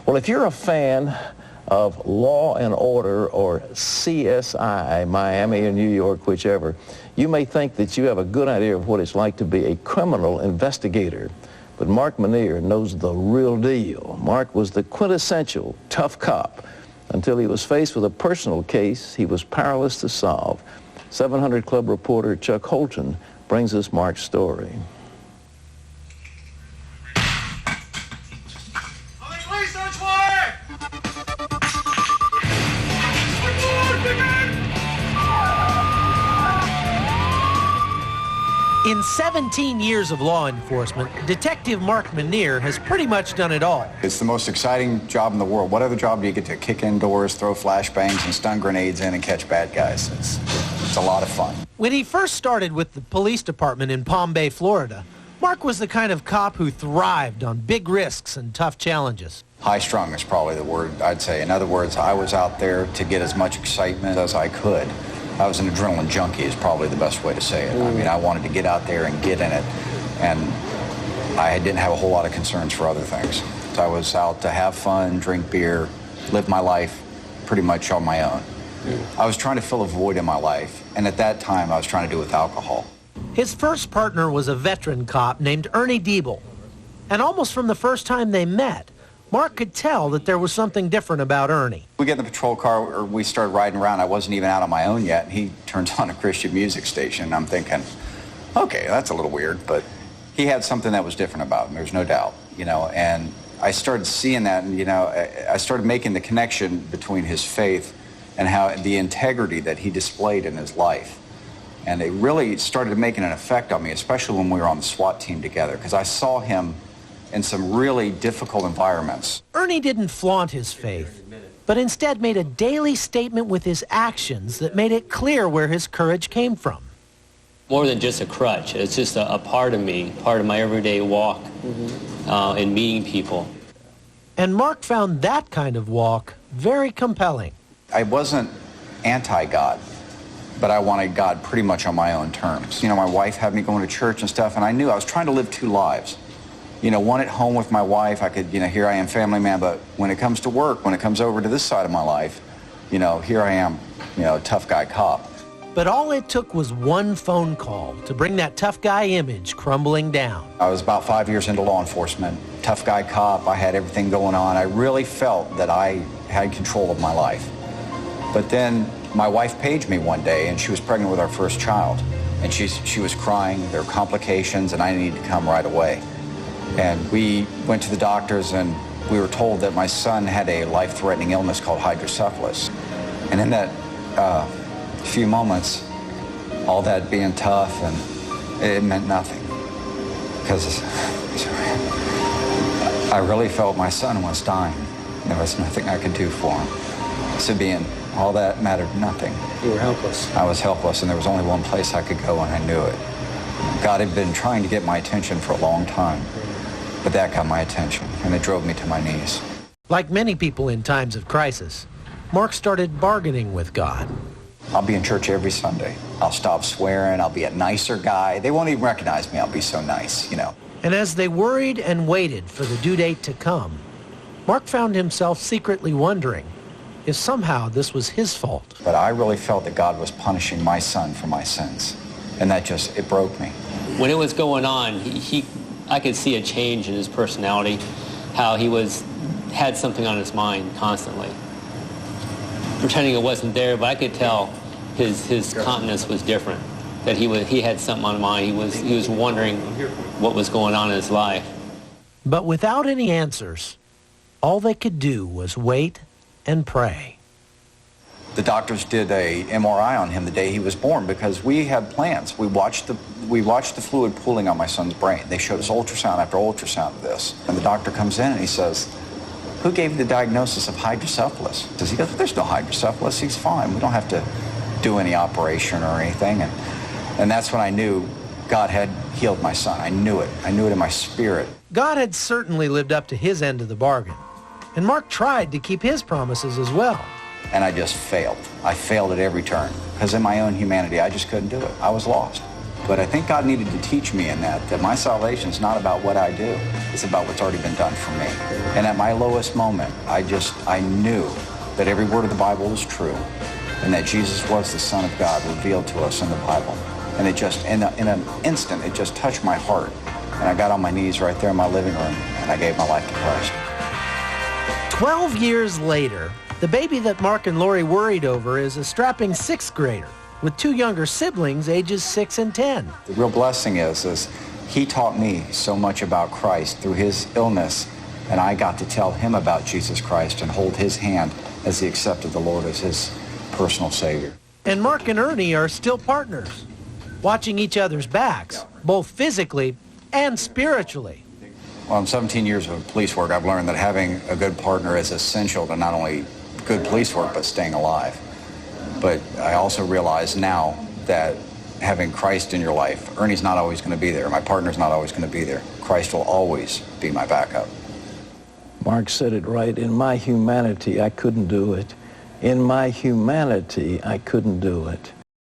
Well, if you're a fan of Law and Order or CSI, Miami or New York, whichever, you may think that you have a good idea of what it's like to be a criminal investigator. But Mark Mynheir knows the real deal. Mark was the quintessential tough cop until he was faced with a personal case he was powerless to solve. 700 Club reporter Chuck Holton brings us Mark's story. In 17 years of law enforcement, Detective Mark Mynheir has pretty much done it all. It's the most exciting job in the world. What other job do you get to kick in doors, throw flashbangs and stun grenades in and catch bad guys? It's a lot of fun. When he first started with the police department in Palm Bay, Florida, Mark was the kind of cop who thrived on big risks and tough challenges. High-strung is probably the word I'd say. In other words, I was out there to get as much excitement as I could. I was an adrenaline junkie is probably the best way to say it. I mean, I wanted to get out there and get in it, and I didn't have a whole lot of concerns for other things. So I was out to have fun, drink beer, live my life pretty much on my own. I was trying to fill a void in my life, and at that time I was trying to do it with alcohol. His first partner was a veteran cop named Ernie Diebel, and almost from the first time they met, Mark could tell that there was something different about Ernie. We get in the patrol car, or we started riding around. I wasn't even out on my own yet. He turns on a Christian music station, and I'm thinking, okay, that's a little weird, but he had something that was different about him, there's no doubt, you know, and I started seeing that, and, you know, I started making the connection between his faith and how the integrity that he displayed in his life. And it really started making an effect on me, especially when we were on the SWAT team together, because I saw him in some really difficult environments. Ernie didn't flaunt his faith, but instead made a daily statement with his actions that made it clear where his courage came from. More than just a crutch, it's just a part of me, part of my everyday walk in meeting people. And Mark found that kind of walk very compelling. I wasn't anti-God, but I wanted God pretty much on my own terms. You know, my wife had me going to church and stuff, and I knew I was trying to live two lives. You know, one at home with my wife, I could, you know, here I am, family man, but when it comes to work, when it comes over to this side of my life, you know, here I am, you know, tough guy cop. But all it took was one phone call to bring that tough guy image crumbling down. I was about 5 years into law enforcement, tough guy cop, I had everything going on. I really felt that I had control of my life. But then my wife paged me one day, and she was pregnant with our first child. And she was crying, there were complications, and I needed to come right away. And we went to the doctors, and we were told that my son had a life-threatening illness called hydrocephalus. And in that few moments, all that being tough, and it meant nothing. Because I really felt my son was dying. There was nothing I could do for him. So all that mattered nothing. You were helpless. I was helpless, and there was only one place I could go, and I knew it. God had been trying to get my attention for a long time. But that got my attention, and it drove me to my knees. Like many people in times of crisis, Mark started bargaining with God. I'll be in church every Sunday. I'll stop swearing. I'll be a nicer guy. They won't even recognize me. I'll be so nice, you know. And as they worried and waited for the due date to come, Mark found himself secretly wondering if somehow this was his fault. But I really felt that God was punishing my son for my sins. And that just, it broke me. When it was going on, I could see a change in his personality, how he had something on his mind constantly. Pretending it wasn't there, but I could tell his countenance was different, that he had something on mind. He was wondering what was going on in his life. But without any answers, all they could do was wait and pray. The doctors did a MRI on him the day he was born because we had plans. We watched the fluid pooling on my son's brain. They showed us ultrasound after ultrasound of this. And the doctor comes in and he says, "Who gave you the diagnosis of hydrocephalus?" He goes, "There's no hydrocephalus. He's fine. We don't have to do any operation or anything." And that's when I knew God had healed my son. I knew it. I knew it in my spirit. God had certainly lived up to his end of the bargain. And Mark tried to keep his promises as well. And I just failed. I failed at every turn because in my own humanity, I just couldn't do it. I was lost. But I think God needed to teach me in that my salvation is not about what I do. It's about what's already been done for me. And at my lowest moment, I knew that every word of the Bible is true and that Jesus was the Son of God revealed to us in the Bible. And it just, in an instant, it just touched my heart. And I got on my knees right there in my living room and I gave my life to Christ. 12 years later, the baby that Mark and Lori worried over is a strapping 6th grader with 2 younger siblings, ages 6 and 10. The real blessing is he taught me so much about Christ through his illness, and I got to tell him about Jesus Christ and hold his hand as he accepted the Lord as his personal Savior. And Mark and Ernie are still partners, watching each other's backs, both physically and spiritually. Well, in 17 years of police work, I've learned that having a good partner is essential to not only good police work, but staying alive. But I also realize now that having Christ in your life, Ernie's not always going to be there. My partner's not always going to be there. Christ will always be my backup. Mark said it right. In my humanity, I couldn't do it. In my humanity, I couldn't do it.